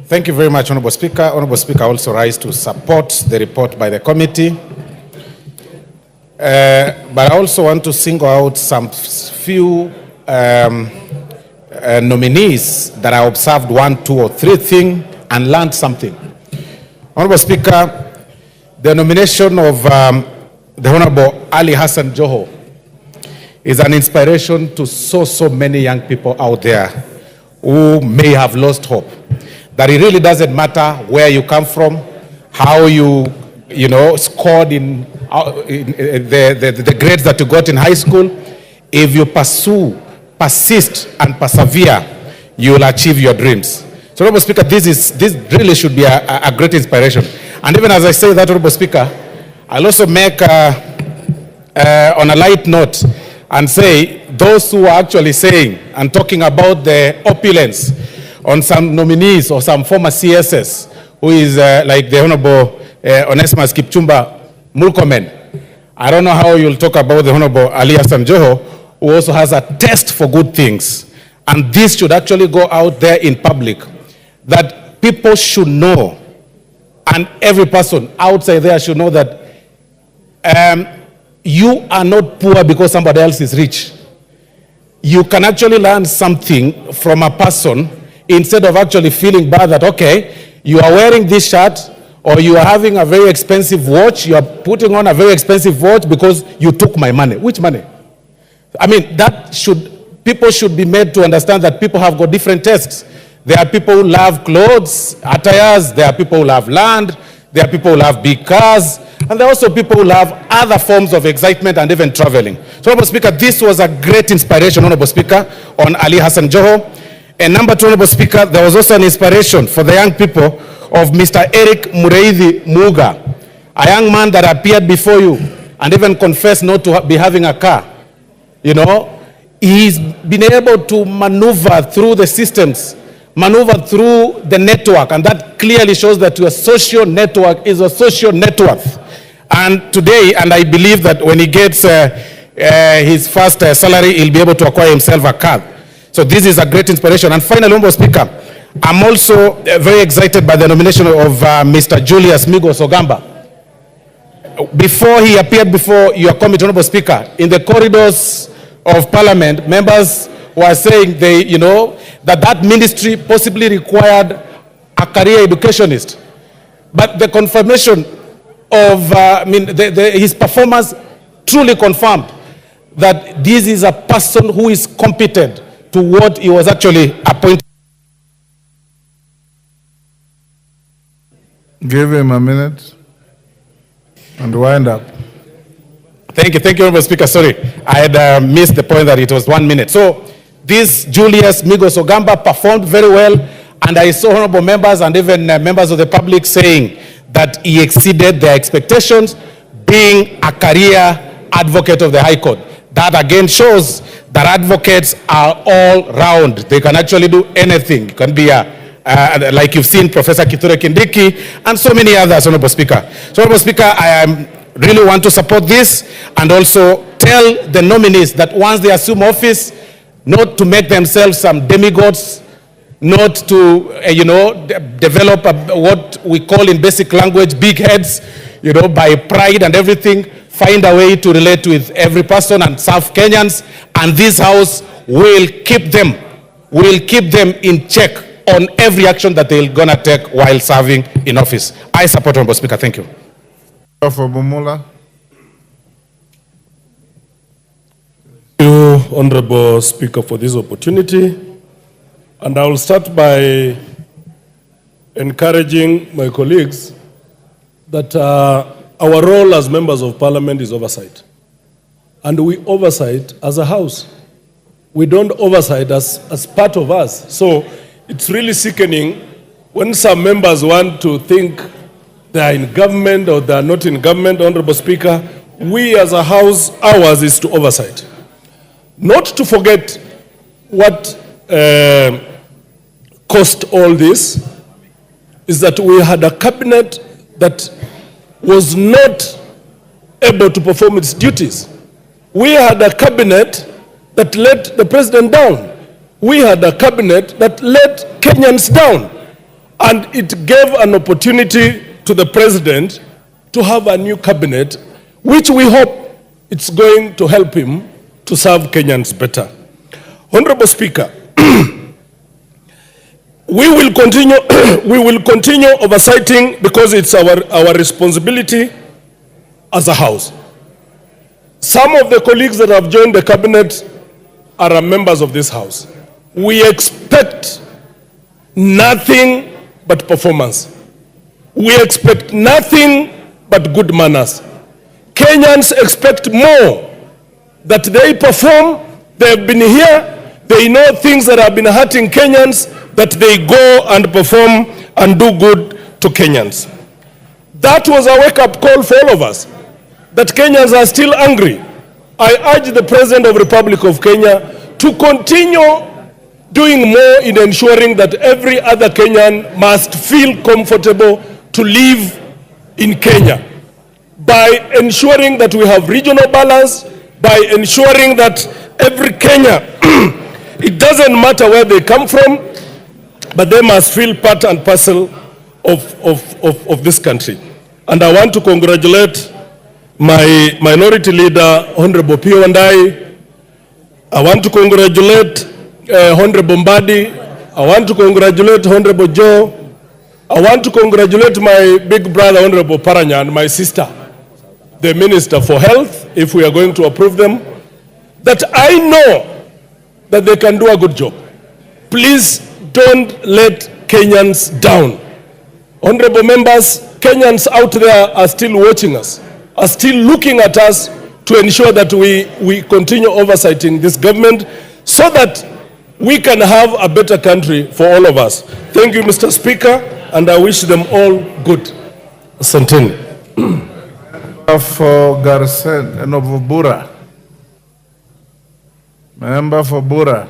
Thank you very much, Honorable Speaker. Honorable Speaker, I also rise to support the report by the committee. But I also want to single out some few nominees that I observed 1, 2, or 3 things and learned something. Honorable Speaker, the nomination of the Honorable Ali Hassan Joho is an inspiration to so many young people out there who may have lost hope. That it really doesn't matter where you come from, how you scored in the grades that you got in high school. If you persist and persevere, you will achieve your dreams. So, Honorable Speaker, this really should be a great inspiration. And even as I say that, Honorable Speaker, I'll also make on a light note and say those who are actually saying and talking about the opulence on some nominees or some former CSS, who is like the Honorable Onesimus Kipchumba Murkomen. I don't know how you'll talk about the Honorable Ali Hassan Joho, who also has a taste for good things. And this should actually go out there in public, that people should know, and every person outside there should know that you are not poor because somebody else is rich. You can actually learn something from a person instead of actually feeling bad that, okay, you are wearing this shirt or you are having a very expensive watch, you are putting on a very expensive watch because you took my money. Which money? I mean, people should be made to understand that people have got different tastes. There are people who love clothes, attires, there are people who love land, there are people who love big cars, and there are also people who love other forms of excitement and even traveling. So, Honorable Speaker, this was a great inspiration, Honorable Speaker, on Ali Hassan Joho. And number 2, Honorable Speaker, there was also an inspiration for the young people of Mr. Eric Mureithi Muga, a young man that appeared before you and even confessed not to be having a car. You know, he's been able to maneuver through the systems, maneuver through the network, and that clearly shows that your social network is a social net worth. And today, and I believe that when he gets his first salary, he'll be able to acquire himself a car. So this is a great inspiration. And finally, Honorable Speaker, I'm also very excited by the nomination of Mr. Julius Migos Ogamba. Before he appeared before your committee, Honorable Speaker, in the corridors of Parliament, members were saying that ministry possibly required a career educationist. But the confirmation of his performance truly confirmed that this is a person who is competent to what he was actually appointed. Give him a minute and wind up. Thank you, Honorable Speaker. Sorry, I had missed the point that it was 1 minute. So this Julius Migos Ogamba performed very well, and I saw honorable members and even members of the public saying that he exceeded their expectations, being a career advocate of the High Court. That again shows that advocates are all round. They can actually do anything. It can be like you've seen Professor Kithure Kindiki and so many others, Honorable Speaker. So, Honorable Speaker, I really want to support this and also tell the nominees that once they assume office, not to make themselves some demigods, not to, develop what we call in basic language big heads, by pride and everything. Find a way to relate with every person and serve Kenyans, and this House will keep them in check on every action that they're gonna take while serving in office. I support, Honorable Speaker. Thank you. For Bumula. Thank you, Honorable Speaker, for this opportunity. And I will start by encouraging my colleagues that our role as members of Parliament is oversight. And we oversight as a House. We don't oversight as part of us. So it's really sickening when some members want to think they are in government or they are not in government, Honorable Speaker. We as a House, ours is to oversight. Not to forget what caused all this is that we had a cabinet that was not able to perform its duties. We had a cabinet that let the president down. we had a cabinet that let Kenyans down, and it gave an opportunity to the president to have a new cabinet, which we hope it's going to help him to serve Kenyans better. Honorable Speaker, we will continue oversighting because it's our responsibility as a house. Some of the colleagues that have joined the cabinet are members of this house. We expect nothing but performance. We expect nothing but good manners. Kenyans expect more, that they perform. They've been here, they know things that have been hurting Kenyans, that they go and perform and do good to Kenyans. That was a wake-up call for all of us, that Kenyans are still angry. I urge the President of the Republic of Kenya to continue doing more in ensuring that every other Kenyan must feel comfortable to live in Kenya, by ensuring that we have regional balance, by ensuring that every Kenya, it doesn't matter where they come from, but they must feel part and parcel of this country. And I want to congratulate my minority leader, Honorable Pio Wandai. I want to congratulate Honorable Mbadi. I want to congratulate Honorable Joe. I want to congratulate my big brother, Honorable Paranya, and my sister, the Minister for Health, if we are going to approve them, that I know that they can do a good job. Please don't let Kenyans down. Honorable members, Kenyans out there are still watching us, are still looking at us to ensure that we continue oversighting this government so that we can have a better country for all of us. Thank you, Mr. Speaker, and I wish them all good. Asanteni. For Garsen and of Bura. Member for Bura.